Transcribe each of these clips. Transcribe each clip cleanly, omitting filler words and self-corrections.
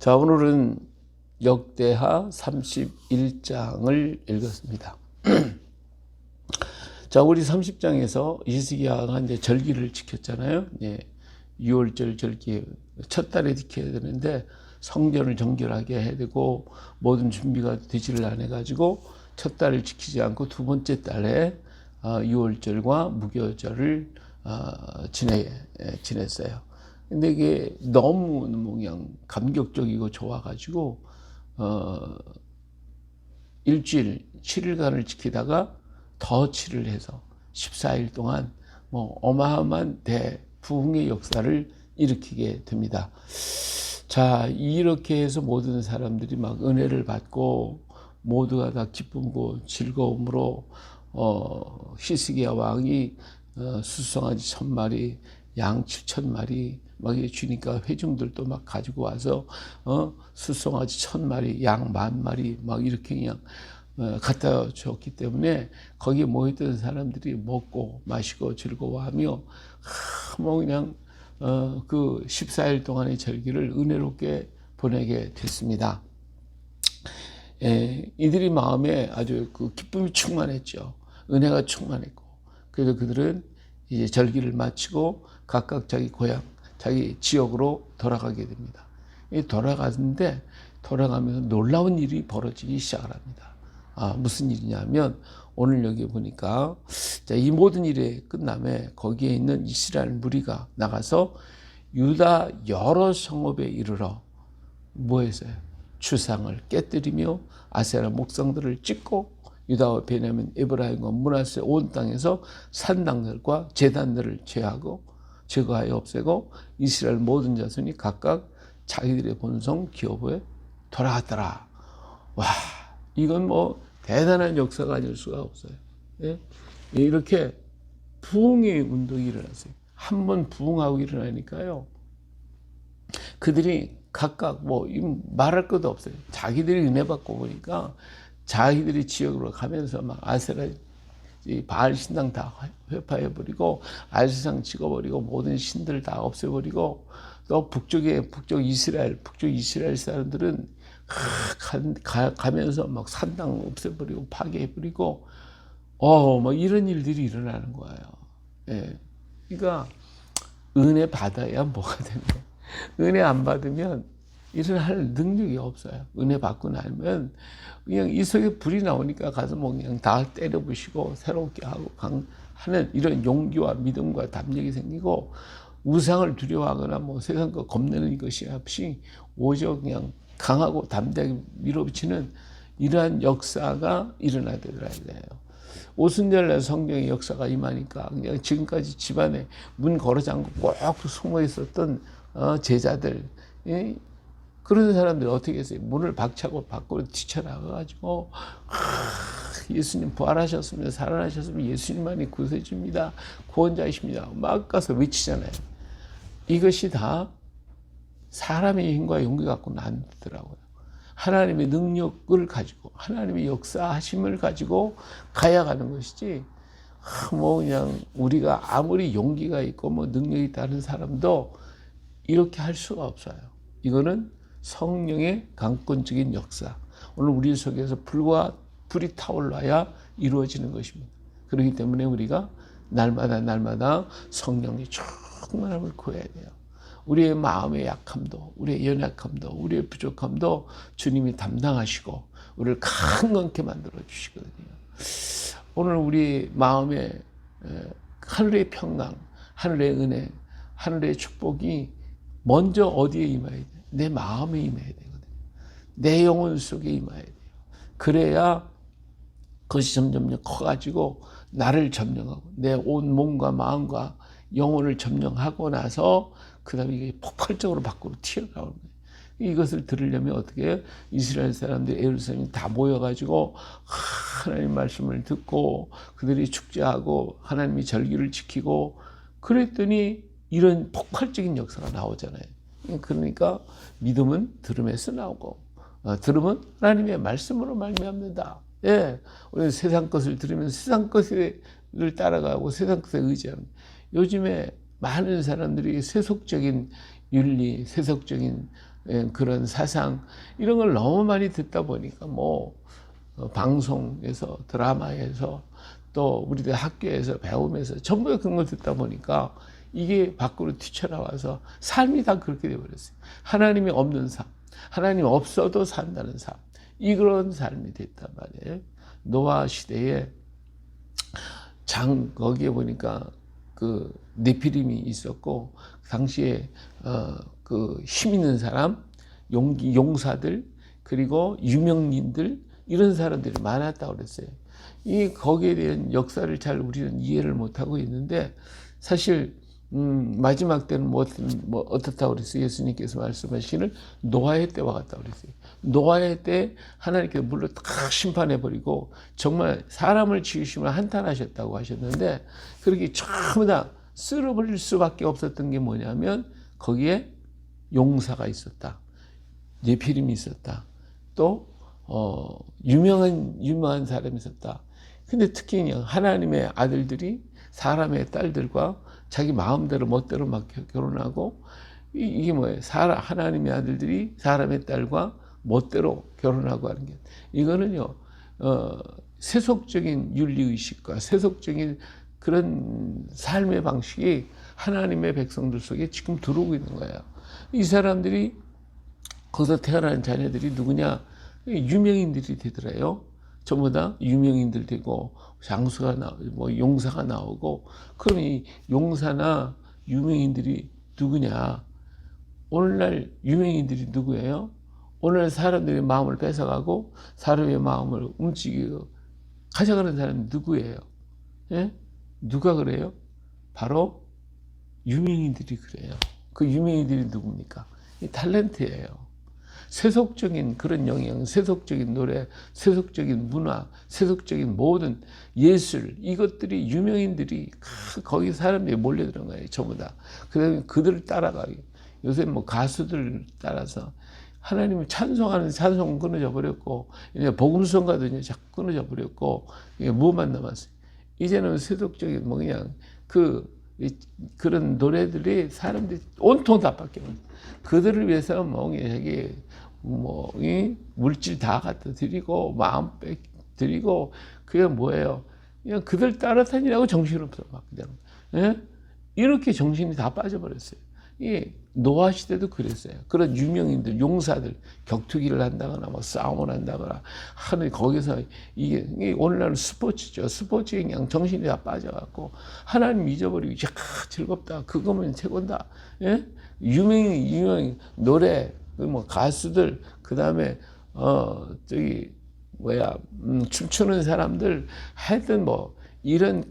자, 오늘은 역대하 31장을 읽었습니다. 자, 우리 30장에서 히스기야가 이제 절기를 지켰잖아요. 예, 6월절 절기 첫 달에 지켜야 되는데 성전을 정결하게 해야 되고 모든 준비가 되지를 않아 가지고 첫 달을 지키지 않고 두 번째 달에 6월절과 무교절을 지냈어요. 근데 이게 너무 그냥 감격적이고 좋아가지고 일주일 7일간을 지키다가 더 7을 해서 14일 동안 뭐 어마어마한 대부흥의 역사를 일으키게 됩니다. 자, 이렇게 해서 모든 사람들이 막 은혜를 받고 모두가 다 기쁨과 즐거움으로 히스기야 왕이 수송아지 1000마리, 양 7000마리 막 주니까 회중들도 막 가지고 와서 수송아지 1000마리, 양 10,000마리 막 이렇게 그냥 갖다 줬기 때문에 거기에 모였던 사람들이 먹고 마시고 즐거워하며 뭐 그냥 그 14일 동안의 절기를 은혜롭게 보내게 됐습니다. 이들이 마음에 아주 그 기쁨이 충만했죠. 은혜가 충만했고, 그래서 그들은 이제 절기를 마치고 각각 자기 고향, 자기 지역으로 돌아가게 됩니다. 돌아가면서 놀라운 일이 벌어지기 시작을 합니다. 무슨 일이냐면 오늘 여기 보니까 이 모든 일이 끝남에 거기에 있는 이스라엘 무리가 나가서 유다 여러 성읍에 이르러 뭐 했어요? 주상을 깨뜨리며 아세라 목상들을 찍고 유다와 베냐민, 에브라임과 므낫세 온 땅에서 산당들과 제단들을 제거하여 없애고 이스라엘 모든 자손이 각각 자기들의 본성 기업에 돌아갔더라. 와, 이건 뭐 대단한 역사가 아닐 수가 없어요. 예? 이렇게 부흥의 운동이 일어났어요. 한번 부흥하고 일어나니까요, 그들이 각각 뭐 말할 것도 없어요. 자기들이 은혜 받고 보니까 자기들이 지역으로 가면서 막 아세라 바알 신당 다 회파해버리고 아세상 찍어버리고 모든 신들 다 없애버리고 또 북쪽 이스라엘 사람들은 가면서 막 산당 없애버리고 파괴해버리고 뭐 이런 일들이 일어나는 거예요. 예. 그러니까 은혜 받아야 뭐가 되는 거예요. 은혜 안 받으면 일어날 능력이 없어요. 은혜 받고 나면 그냥 이 속에 불이 나오니까 가서 뭐 그냥 다 때려 부시고 새롭게 하고 하는 이런 용기와 믿음과 담력이 생기고 우상을 두려워하거나 뭐 세상 거 겁내는 것이 없이 오히려 그냥 강하고 담대하게 밀어붙이는 이러한 역사가 일어나야 돼요. 오순절날 성경의 역사가 임하니까 그냥 지금까지 집안에 문 걸어 잠그고 꼭 숨어 있었던 제자들, 그런 사람들이 어떻게 했어요? 문을 박차고 밖으로 뛰쳐나가가지고 예수님 부활하셨으면 살아나셨으면 예수님만이 구세주입니다, 구원자이십니다 막 가서 외치잖아요. 이것이 다 사람의 힘과 용기 갖고는 안 되더라고요. 하나님의 능력을 가지고 하나님의 역사하심을 가지고 가야 가는 것이지, 뭐 그냥 우리가 아무리 용기가 있고 뭐 능력이 다른 사람도 이렇게 할 수가 없어요. 이거는 성령의 강권적인 역사, 오늘 우리 속에서 불이 타올라야 이루어지는 것입니다. 그렇기 때문에 우리가 날마다 성령의 충만함을 구해야 돼요. 우리의 마음의 약함도, 우리의 연약함도, 우리의 부족함도 주님이 담당하시고 우리를 강건케 만들어 주시거든요. 오늘 우리 마음에 하늘의 평강, 하늘의 은혜, 하늘의 축복이 먼저 어디에 임해야 돼요? 내 마음에 임해야 되거든요. 내 영혼 속에 임해야 돼요. 그래야 그것이 점점 커가지고 나를 점령하고 내 온 몸과 마음과 영혼을 점령하고 나서 그 다음에 이게 폭발적으로 밖으로 튀어나오는 거예요. 이것을 들으려면 어떻게 해요? 이스라엘 사람들이 예루살렘에 다 모여가지고 하나님 말씀을 듣고 그들이 축제하고 하나님이 절기를 지키고 그랬더니 이런 폭발적인 역사가 나오잖아요. 그러니까 믿음은 들음에서 나오고 들음은 하나님의 말씀으로 말미암는다. 예, 우리는 세상 것을 들으면 세상 것을 따라가고 세상 것에 의지하는. 요즘에 많은 사람들이 세속적인 윤리, 세속적인 그런 사상 이런 걸 너무 많이 듣다 보니까 방송에서 드라마에서 또 우리들 학교에서 배우면서 전부 그런 걸 듣다 보니까 이게 밖으로 튀쳐나와서 삶이 다 그렇게 되어버렸어요. 하나님이 없는 삶, 하나님 없어도 산다는 삶, 이런 삶이 됐단 말이에요. 노아 시대에 거기에 보니까 그 네피림이 있었고, 당시에 그 힘 있는 사람, 용사들, 그리고 유명인들, 이런 사람들이 많았다고 그랬어요. 거기에 대한 역사를 잘 우리는 이해를 못하고 있는데, 사실 마지막 때는 어떻다고 그랬어요? 예수님께서 말씀하시는 노아의 때와 같다고 그랬어요. 노아의 때 하나님께서 물로 탁 심판해버리고 정말 사람을 지으심을 한탄하셨다고 하셨는데, 그렇게 전부 다 쓸어버릴 수밖에 없었던 게 뭐냐면 거기에 용사가 있었다, 네피림이 있었다, 또 유명한 사람이 있었다. 근데 특히 하나님의 아들들이 사람의 딸들과 자기 마음대로 멋대로 막 결혼하고, 이게 뭐예요? 하나님의 아들들이 사람의 딸과 멋대로 결혼하고 하는 게, 이거는요 세속적인 윤리의식과 세속적인 그런 삶의 방식이 하나님의 백성들 속에 지금 들어오고 있는 거예요. 이 사람들이, 거기서 태어난 자녀들이 누구냐? 유명인들이 되더래요. 전부 다 유명인들 되고, 장수가 용사가 나오고. 그럼 이 용사나 유명인들이 누구냐? 오늘날 유명인들이 누구예요? 오늘 사람들의 마음을 뺏어가고 사람의 마음을 움직이고 가져가는 사람이 누구예요? 예? 누가 그래요? 바로 유명인들이 그래요. 그 유명인들이 누굽니까? 이 탤런트예요. 세속적인 그런 영향, 세속적인 노래, 세속적인 문화, 세속적인 모든 예술, 이것들이 유명인들이 거기 사람들이 몰려드는 거예요. 전부 다. 그다음에 그들을 따라가기. 요새 가수들 따라서 하나님을 찬송하는 찬송은 끊어져 버렸고, 이제 복음성가도 이제 자꾸 끊어져 버렸고, 이게 뭐만 남았어요? 이제는 세속적인 그냥 그런 노래들이 사람들이 온통 다 바뀌어요. 그들을 위해서 자기 물질 다 갖다 드리고 마음 드리고, 그게 뭐예요? 그냥 그들 따라다니라고 정신없어 막 그냥. 예? 이렇게 정신이 다 빠져버렸어요. 노아 시대도 그랬어요. 그런 유명인들, 용사들 격투기를 한다거나 싸움을 한다거나 하는, 거기서 이게 오늘날은 스포츠죠. 스포츠에 그냥 정신이 다 빠져갖고 하나님 잊어버리고 즐겁다, 그거면 최고다. 예? 유명인 노래, 가수들, 그 다음에 춤추는 사람들, 하여튼 이런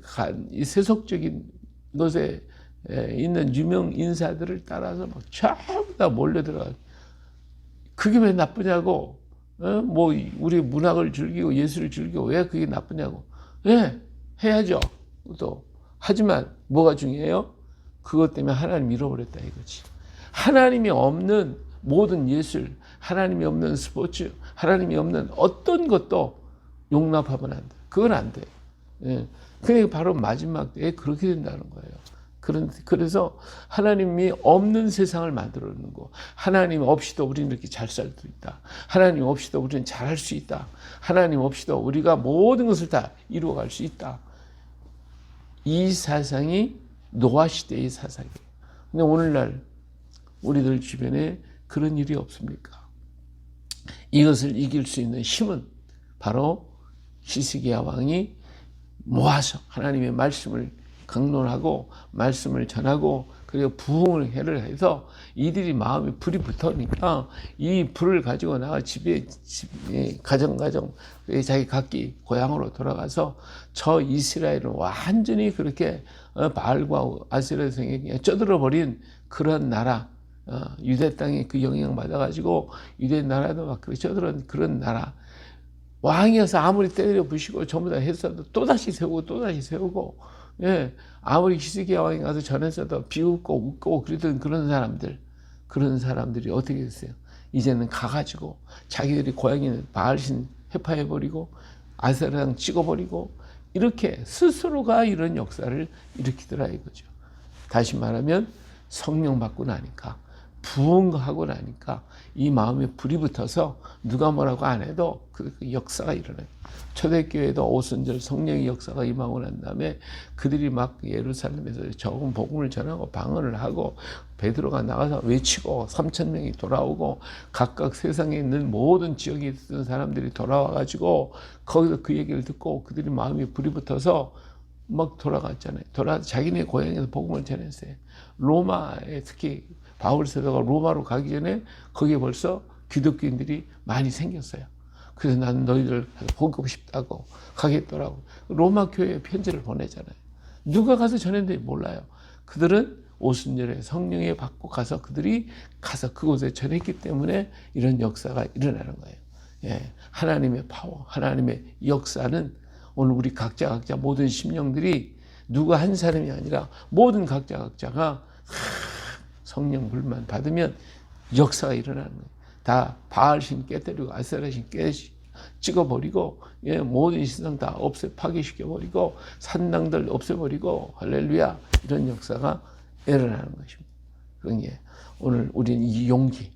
세속적인 것에 있는 유명 인사들을 따라서 전부 다 몰려들어가. 그게 왜 나쁘냐고? 우리 문학을 즐기고 예술을 즐기고 왜 그게 나쁘냐고? 예, 해야죠. 또 하지만 뭐가 중요해요? 그것 때문에 하나님 잃어버렸다 이거지. 하나님이 없는 모든 예술, 하나님이 없는 스포츠, 하나님이 없는 어떤 것도 용납하면 안 돼. 그건 안 돼. 예. 그게 바로 마지막 때에 그렇게 된다는 거예요. 그래서 하나님이 없는 세상을 만들어 놓는 거. 하나님 없이도 우리는 이렇게 잘 살 수 있다. 하나님 없이도 우리는 잘할 수 있다. 하나님 없이도 우리가 모든 것을 다 이루어갈 수 있다. 이 사상이 노아 시대의 사상이에요. 근데 오늘날 우리들 주변에 그런 일이 없습니까? 이것을 이길 수 있는 힘은 바로 히스기야 왕이 모아서 하나님의 말씀을 강론하고 말씀을 전하고, 그리고 부흥을 해서 이들이 마음에 불이 붙으니까 이 불을 가지고 나가 집에 가정 자기 각기 고향으로 돌아가서 저 이스라엘을 완전히 그렇게 바알과 아세라 성에 쪄들어 버린 그런 나라, 유대 땅에 그 영향 받아가지고 유대 나라도 막 그렇게 쪄들은 그런 나라, 왕이어서 아무리 때려 부시고 전부 다 했어도 또다시 세우고, 예, 아무리 히스기야 왕이 가서 전했어도 비웃고 웃고 그러던 그런 사람들이 어떻게 됐어요? 이제는 가가지고 자기들이 고향에 있는 바알신 해파해버리고 아세라랑 찍어버리고, 이렇게 스스로가 이런 역사를 일으키더라 이거죠. 다시 말하면 성령 받고 나니까 부흥하고 나니까 이 마음에 불이 붙어서 누가 뭐라고 안 해도 그 역사가 일어나요. 초대교회도 오순절 성령의 역사가 임하고 난 다음에 그들이 막 예루살렘에서 적은 복음을 전하고 방언을 하고 베드로가 나가서 외치고 3,000명이 돌아오고 각각 세상에 있는 모든 지역에 있던 사람들이 돌아와가지고 거기서 그 얘기를 듣고 그들이 마음에 불이 붙어서 막 돌아갔잖아요. 자기네 고향에서 복음을 전했어요. 로마에 특히 바울 사도가 로마로 가기 전에 거기에 벌써 기독교인들이 많이 생겼어요. 그래서 나는 너희들 보고 싶다고 가겠더라고. 로마 교회에 편지를 보내잖아요. 누가 가서 전했는지 몰라요. 그들은 오순절에 성령에 받고 가서 그들이 가서 그곳에 전했기 때문에 이런 역사가 일어나는 거예요. 예, 하나님의 파워, 하나님의 역사는 오늘 우리 각자 모든 심령들이 누가 한 사람이 아니라 모든 각자가 성령 불만 받으면 역사가 일어나는 거예요. 다 바알신 깨뜨리고 아세라신 찍어버리고 모든 신상 다 파괴시켜버리고 산당들 없애버리고 할렐루야 이런 역사가 일어나는 것입니다. 그런 게 오늘 우리는 이 용기,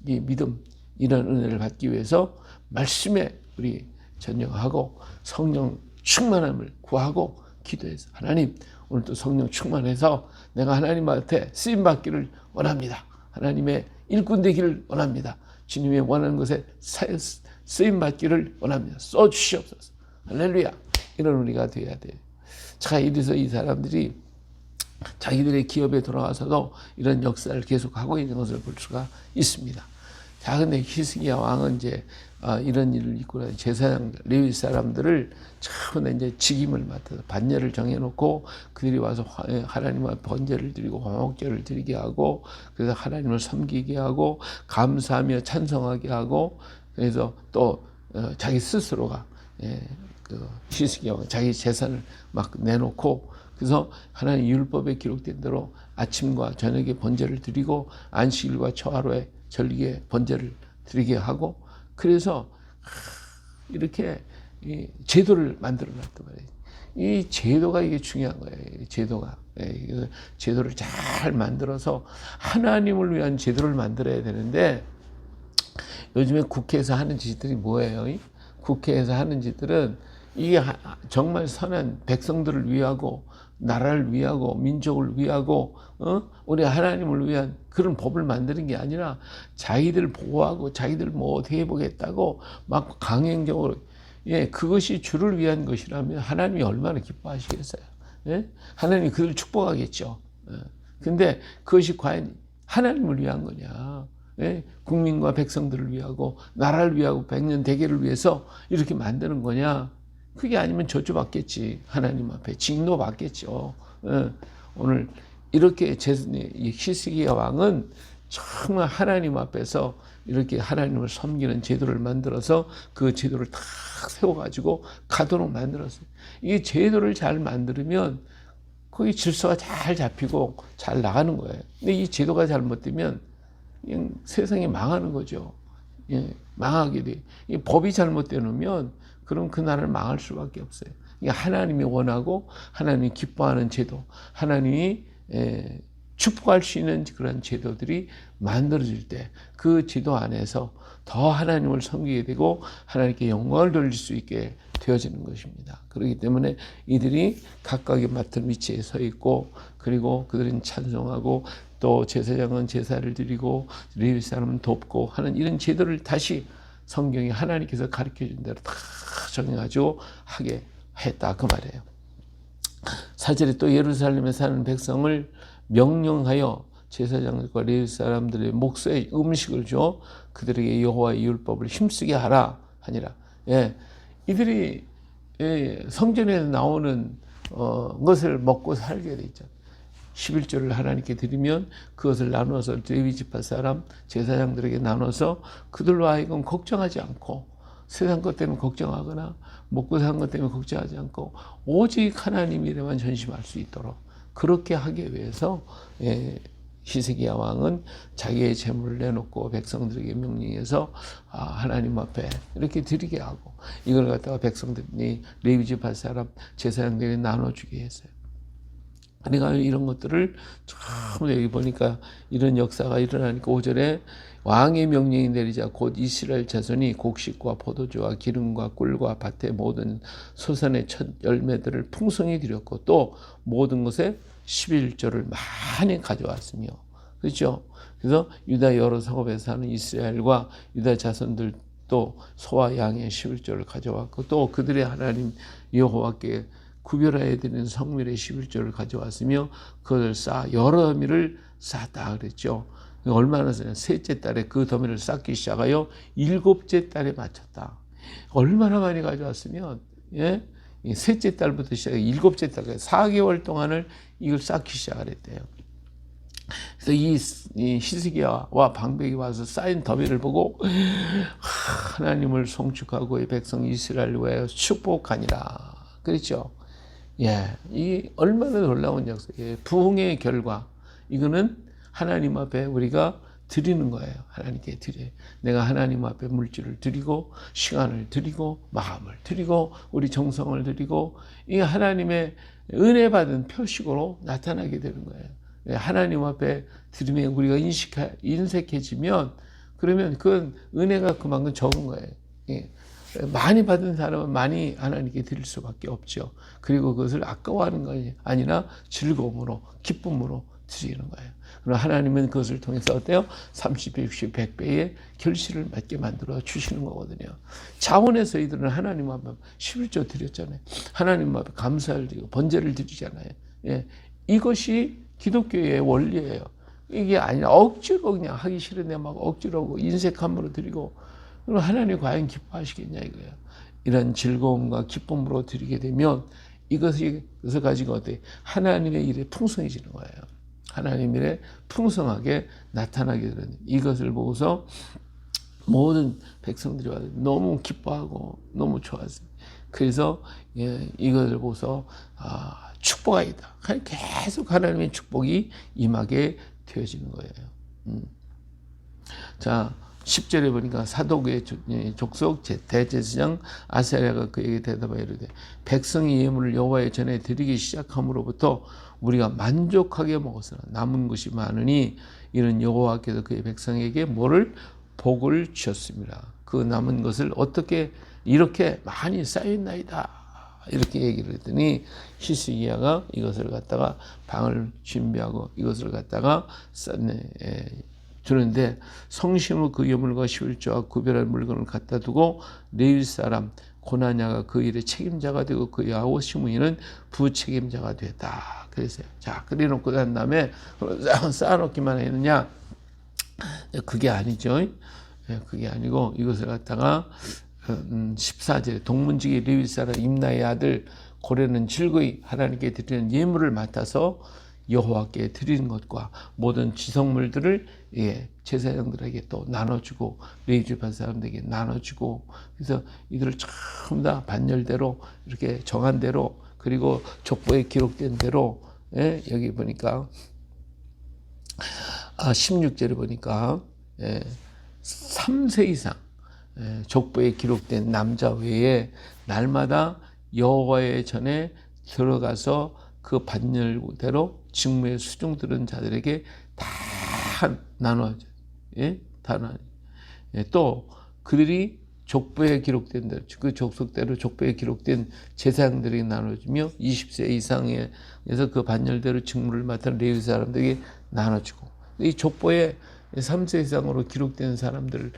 이 믿음 이런 은혜를 받기 위해서 말씀에 우리 전념하고 성령 충만함을 구하고 기도해서 하나님 오늘도 성령 충만해서 내가 하나님한테 쓰임받기를 원합니다. 하나님의 일꾼 되기를 원합니다. 주님의 원하는 것에 쓰임받기를 원합니다. 써주시옵소서. 할렐루야. 이런 우리가 돼야 돼요. 자, 이래서 이 사람들이 자기들의 기업에 돌아와서도 이런 역사를 계속하고 있는 것을 볼 수가 있습니다. 자, 근데 히스기야 왕은 이제 이런 일을 이끌어 제사장 레위 사람들을 처음에 이제 직임을 맡아서 반열을 정해놓고 그들이 와서 하나님 앞에 번제를 드리고 화목제를 드리게 하고 그래서 하나님을 섬기게 하고 감사하며 찬송하게 하고 그래서 또 자기 스스로가 그 히스기야 왕 자기 재산을 막 내놓고 그래서 하나님 율법에 기록된 대로 아침과 저녁에 번제를 드리고 안식일과 초하루에 절기에 번제를 드리게 하고 그래서 이렇게 이 제도를 만들어 놨단 말이에요. 이 제도가 이게 중요한 거예요. 제도가. 제도를 잘 만들어서 하나님을 위한 제도를 만들어야 되는데 요즘에 국회에서 하는 짓들이 뭐예요? 국회에서 하는 짓들은 이게 정말 선한 백성들을 위하고 나라를 위하고 민족을 위하고 우리 하나님을 위한 그런 법을 만드는 게 아니라 자기들 보호하고 자기들 뭐 어떻게 해보겠다고 막 강행적으로 그것이 주를 위한 것이라면 하나님이 얼마나 기뻐하시겠어요. 하나님이 그들을 축복하겠죠. 근데 그것이 과연 하나님을 위한 거냐. 국민과 백성들을 위하고 나라를 위하고 백년 대계를 위해서 이렇게 만드는 거냐. 그게 아니면 저주받겠지. 하나님 앞에 징노받겠죠. 오늘 이렇게 히스기야 왕은 정말 하나님 앞에서 이렇게 하나님을 섬기는 제도를 만들어서 그 제도를 탁 세워가지고 가도록 만들었어요. 이 제도를 잘 만들면 거기 질서가 잘 잡히고 잘 나가는 거예요. 근데 이 제도가 잘못되면 그냥 세상이 망하는 거죠. 망하게 돼. 이 법이 잘못되어 놓으면 그럼 그 나라를 망할 수밖에 없어요. 하나님이 원하고 하나님이 기뻐하는 제도, 하나님이 축복할 수 있는 그런 제도들이 만들어질 때 그 제도 안에서 더 하나님을 섬기게 되고 하나님께 영광을 돌릴 수 있게 되어지는 것입니다. 그렇기 때문에 이들이 각각의 맡은 위치에 서 있고 그리고 그들은 찬송하고 또 제사장은 제사를 드리고 레위 사람은 돕고 하는 이런 제도를 다시 성경이 하나님께서 가르쳐준 대로 다 정해가지고 하게 했다 그 말이에요. 4절에 또 예루살렘에 사는 백성을 명령하여 제사장들과 레위 사람들의 목소에 음식을 줘 그들에게 여호와의 율법을 힘쓰게 하라 하니라. 이들이 성전에 나오는 것을 먹고 살게 돼 있죠. 11조를 하나님께 드리면 그것을 나눠서 레위 지파 사람 제사장들에게 나눠서 그들로 하여금 걱정하지 않고 세상 것 때문에 걱정하거나 먹고 사는 것 때문에 걱정하지 않고 오직 하나님 일에만 전심할 수 있도록 그렇게 하기 위해서 히스기야 왕은 자기의 재물을 내놓고 백성들에게 명령해서 하나님 앞에 이렇게 드리게 하고 이걸 갖다가 백성들이 레위 지파 사람 제사장들에게 나눠주게 했어요. 그러니까 이런 것들을 참 여기 보니까 이런 역사가 일어나니까 5절에 왕의 명령이 내리자 곧 이스라엘 자손이 곡식과 포도주와 기름과 꿀과 밭의 모든 소산의 첫 열매들을 풍성히 드렸고 또 모든 것에 11조를 많이 가져왔으며 그렇죠. 그래서 유다 여러 성읍에 사는 이스라엘과 유다 자손들 또 소와 양의 11조를 가져왔고 또 그들의 하나님 여호와께 구별하여 드리는 성밀의 11조를 가져왔으며 그것을 쌓아 여러 더미를 쌓았다 그랬죠. 얼마나 셋째 달에 그 더미를 쌓기 시작하여 일곱째 달에 마쳤다. 얼마나 많이 가져왔으면 예? 셋째 달부터 시작해 일곱째 달까지 4개월 동안을 이걸 쌓기 시작했대요. 그래서 이 히스기야와 방백이 와서 쌓인 더미를 보고 하나님을 송축하고 이 백성 이스라엘을 위하여 축복하니라. 그렇죠. 예, 이 얼마나 놀라운 역사예요. 부흥의 결과. 이거는 하나님 앞에 우리가 드리는 거예요. 하나님께 드려요. 내가 하나님 앞에 물질을 드리고 시간을 드리고 마음을 드리고 우리 정성을 드리고 이 하나님의 은혜 받은 표식으로 나타나게 되는 거예요. 하나님 앞에 드리면 우리가 인색해지면 그러면 그건 은혜가 그만큼 적은 거예요. 예. 많이 받은 사람은 많이 하나님께 드릴 수밖에 없죠. 그리고 그것을 아까워하는 것이 아니라 즐거움으로 기쁨으로 드리는 거예요. 그럼 하나님은 그것을 통해서 어때요? 30배, 60, 100배의 결실을 맺게 만들어 주시는 거거든요. 자원에서 이들은 하나님 앞에 11조 드렸잖아요. 하나님 앞에 감사를 드리고 번제를 드리잖아요. 예. 이것이 기독교의 원리예요. 이게 아니라 억지로 그냥 하기 싫은데 막 억지로 하고 인색함으로 드리고 그럼 하나님 과연 기뻐하시겠냐 이거예요. 이런 즐거움과 기쁨으로 드리게 되면 이것을 가지고 어때 하나님의 일에 풍성해지는 거예요. 하나님 일에 풍성하게 나타나게 되는 이것을 보고서 모든 백성들이 와서 너무 기뻐하고 너무 좋았어요. 그래서 이것을 보고서 축복하이다. 계속 하나님의 축복이 임하게 되어지는 거예요. 자, 10절에 보니까 사도구의 족속 대제사장 아사랴가 그에게 대답하여 이르되 백성이 예물을 여호와의 전에 드리기 시작함으로부터 우리가 만족하게 먹었으나 남은 것이 많으니 이는 여호와께서 그의 백성에게 뭐를 복을 주셨습니다. 그 남은 것을 어떻게 이렇게 많이 쌓였나이다 이렇게 얘기를 했더니 히스기야가 이것을 갖다가 방을 준비하고 이것을 갖다가 주는데 성심의 그 예물과 11조와 구별할 물건을 갖다 두고 레위 사람 고나냐가 그 일의 책임자가 되고 그 야후 시므이는 부책임자가 됐다. 그랬어요. 자, 그래놓고 난 다음에 쌓아놓기만 했느냐? 그게 아니죠. 그게 아니고 이것을 갖다가 14절에 동문지기 레위 사람 임나의 아들 고레는 즐거이 하나님께 드리는 예물을 맡아서 여호와께 드리는 것과 모든 지성물들을 제사장들에게 또 나눠주고 레위 지파 사람들에게 나눠주고 그래서 이들을 전부 다 반열대로 이렇게 정한 대로 그리고 족보에 기록된 대로 여기 보니까 16절에 보니까 3세 이상 족보에 기록된 남자 외에 날마다 여호와의 전에 들어가서 그 반열대로 직무에 수종들은 자들에게 다 나눠져. 다 나눠. 또 그들이 족보에 기록된 대로 그 족속대로 족보에 기록된 제사장들에게 나눠주며 20세 이상에서 그 반열대로 직무를 맡은 레위 사람들에게 나눠주고 이 족보에 3세 이상으로 기록된 사람들을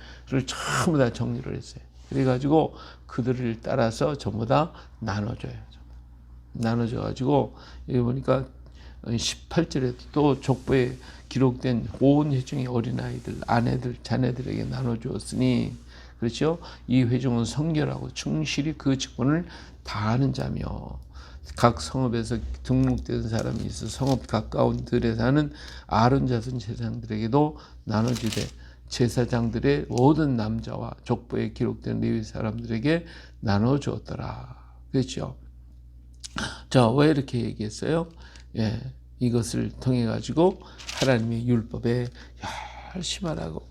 전부 다 정리를 했어요. 그래가지고 그들을 따라서 전부 다 나눠줘요. 나눠줘가지고 여기 보니까 18절에 또 족보에 기록된 온 회중의 어린아이들, 아내들, 자녀들에게 나눠주었으니 그렇죠? 이 회중은 성결하고 충실히 그 직분을 다하는 자며 각 성읍에서 등록된 사람이 있어 성읍 가까운 들에 사는 아론 자손 제사장들에게도 나눠주되 제사장들의 모든 남자와 족보에 기록된 레위 사람들에게 나눠주었더라. 그렇죠? 자, 왜 이렇게 얘기했어요? 이것을 통해 가지고 하나님의 율법에 열심히 하라고,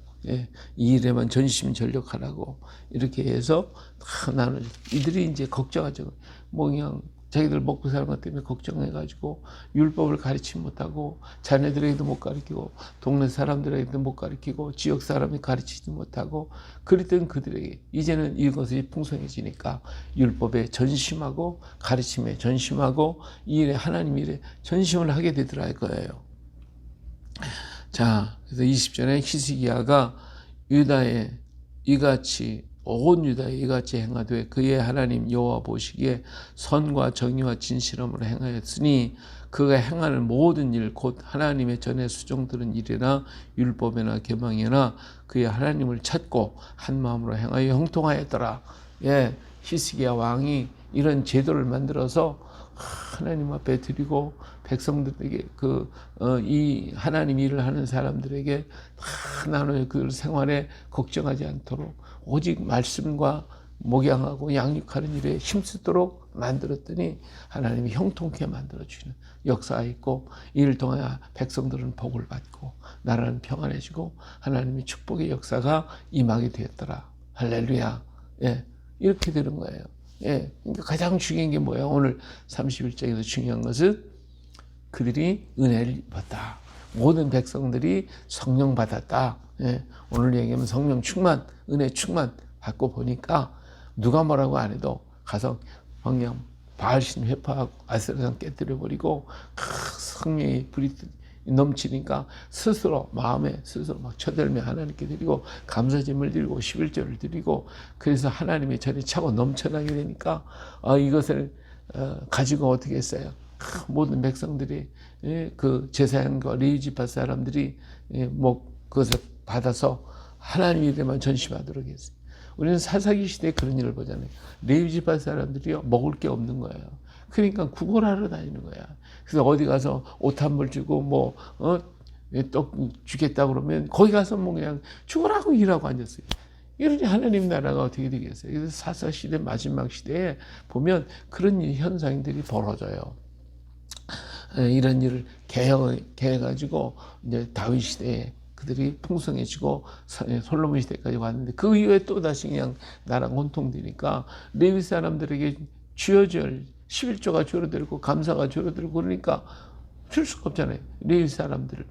이 일에만 전심전력하라고 이렇게 해서 다 나눠줘. 이들이 이제 걱정하죠. 뭐 그냥 자기들 먹고 사는 것 때문에 걱정해가지고 율법을 가르치지 못하고 자녀들에게도 못 가르치고 동네 사람들에게도 못 가르치고 지역 사람이 가르치지 못하고 그랬던 그들에게 이제는 이것이 풍성해지니까 율법에 전심하고 가르침에 전심하고 이 일에 하나님 일에 전심을 하게 되더라 이거예요. 자, 그래서 20절에 히스기야가 유다에 이같이 온 유다에 이같이 행하되 그의 하나님 여호와 보시기에 선과 정의와 진실함으로 행하였으니 그가 행하는 모든 일 곧 하나님의 전에 수종들은 일이나 율법이나 계명이나 그의 하나님을 찾고 한 마음으로 행하여 형통하였더라. 예, 히스기야 왕이 이런 제도를 만들어서 하나님 앞에 드리고 백성들에게 이 하나님 일을 하는 사람들에게 다 나눠 그 생활에 걱정하지 않도록 오직 말씀과 목양하고 양육하는 일에 힘쓰도록 만들었더니 하나님이 형통케 만들어주시는 역사가 있고 이를 통하여 백성들은 복을 받고 나라는 평안해지고 하나님의 축복의 역사가 임하게 되었더라. 할렐루야. 예, 이렇게 되는 거예요. 예, 그러니까 가장 중요한 게 뭐예요? 오늘 31장에서 중요한 것은 그들이 은혜를 입었다. 모든 백성들이 성령 받았다. 예, 오늘 얘기하면 성령 충만, 은혜 충만 받고 보니까 누가 뭐라고 안 해도 가서 그냥 바알신 회파하고 아세라상 깨뜨려버리고 성령의 불이 넘치니까 스스로 마음에 스스로 막 쳐들며 하나님께 드리고 감사제물 드리고 11절을 드리고 그래서 하나님의 전에 차고 넘쳐나게 되니까 이것을 가지고 어떻게 했어요? 모든 백성들이 그 제사장과 레위 지파 사람들이 그것을 받아서 하나님 일에만 전심하도록 했어요. 우리는 사사기 시대에 그런 일을 보잖아요. 레위 지파 사람들이 먹을 게 없는 거예요. 그러니까 구걸하러 다니는 거야. 그래서 어디 가서 옷 한 벌 주고 떡 주겠다 그러면 거기 가서 그냥 죽으라고 일하고 앉았어요. 이러니 하나님 나라가 어떻게 되겠어요? 그래서 사사 시대 마지막 시대에 보면 그런 현상들이 벌어져요. 이런 일을 개해가지고 이제 다윗 시대에 그들이 풍성해지고 솔로몬 시대까지 왔는데 그 이후에 또 다시 그냥 나라가 혼통되니까 레위 사람들에게 쥐어줄 11조가 줄어들고 감사가 줄어들고 그러니까 줄 수가 없잖아요. 레위 사람들을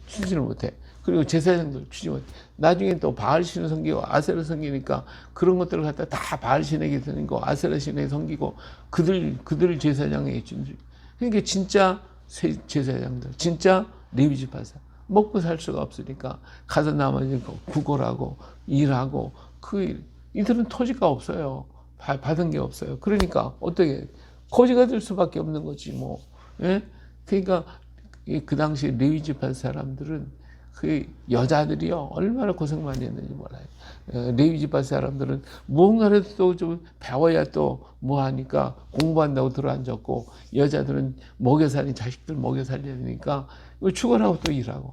주지를 못해. 그리고 제사장들 주지 못해. 나중에 또 바알신을 섬기고 아세라 섬기니까 그런 것들을 갖다 다 바알신에게 드리고 아세라 신에게 섬기고 그들 제사장에게 준. 그러니까 진짜 제사장들, 진짜 레위 지파사 먹고 살 수가 없으니까 가서 나머지 구걸하고 일하고 이들은 토지가 없어요. 받은 게 없어요. 그러니까 어떻게 거지가 될 수밖에 없는 거지 뭐. 예? 그러니까 그 당시 레위 지파 사람들은 그 여자들이요 얼마나 고생 많이 했는지 몰라요. 레위 지파 사람들은 무언가를 또 좀 배워야 또 뭐 하니까 공부한다고 들어앉았고 여자들은 자식들 먹여 살려야 되니까 축원하고 또 일하고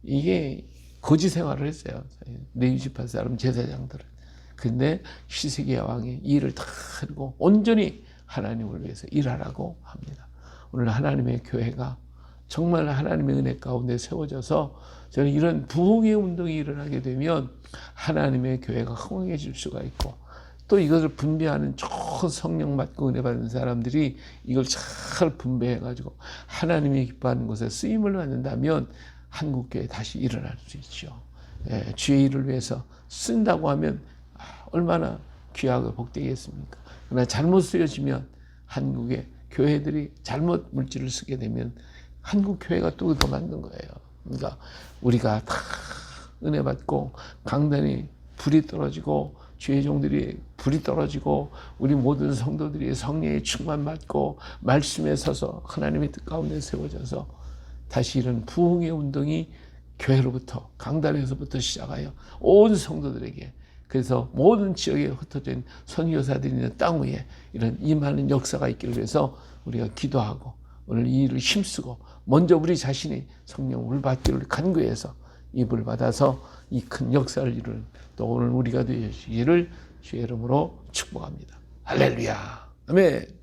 이게 거지 생활을 했어요. 레위 지파 사람 제사장들은. 근데 히스기야 왕이 이 일을 다 하고 온전히 하나님을 위해서 일하라고 합니다. 오늘 하나님의 교회가 정말 하나님의 은혜 가운데 세워져서 저는 이런 부흥의 운동이 일어나게 되면 하나님의 교회가 흥황해질 수가 있고 또 이것을 분배하는 좋은 성령 받고 은혜 받는 사람들이 이걸 잘 분배해가지고 하나님이 기뻐하는 곳에 쓰임을 받는다면 한국교회 다시 일어날 수 있죠. 예, 주의 일을 위해서 쓴다고 하면 얼마나 귀하고 복되겠습니까? 그러나 잘못 쓰여지면 한국의 교회들이 잘못 물질을 쓰게 되면 한국 교회가 또 더 만든 거예요. 그러니까 우리가 다 은혜 받고 강단이 불이 떨어지고 주의 종들이 불이 떨어지고 우리 모든 성도들이 성령의 충만 받고 말씀에 서서 하나님의 뜻 가운데 세워져서 다시 이런 부흥의 운동이 교회로부터 강단에서부터 시작하여 온 성도들에게 그래서 모든 지역에 흩어진 선교사들이 있는 땅 위에 이런 임하는 역사가 있기를 위해서 우리가 기도하고 오늘 이 일을 힘쓰고 먼저 우리 자신이 성령 물 받기를 간구해서 이 불 받아서 이 큰 역사를 이루는 또 오늘 우리가 되시기를 주의 이름으로 축복합니다. 할렐루야. 아멘.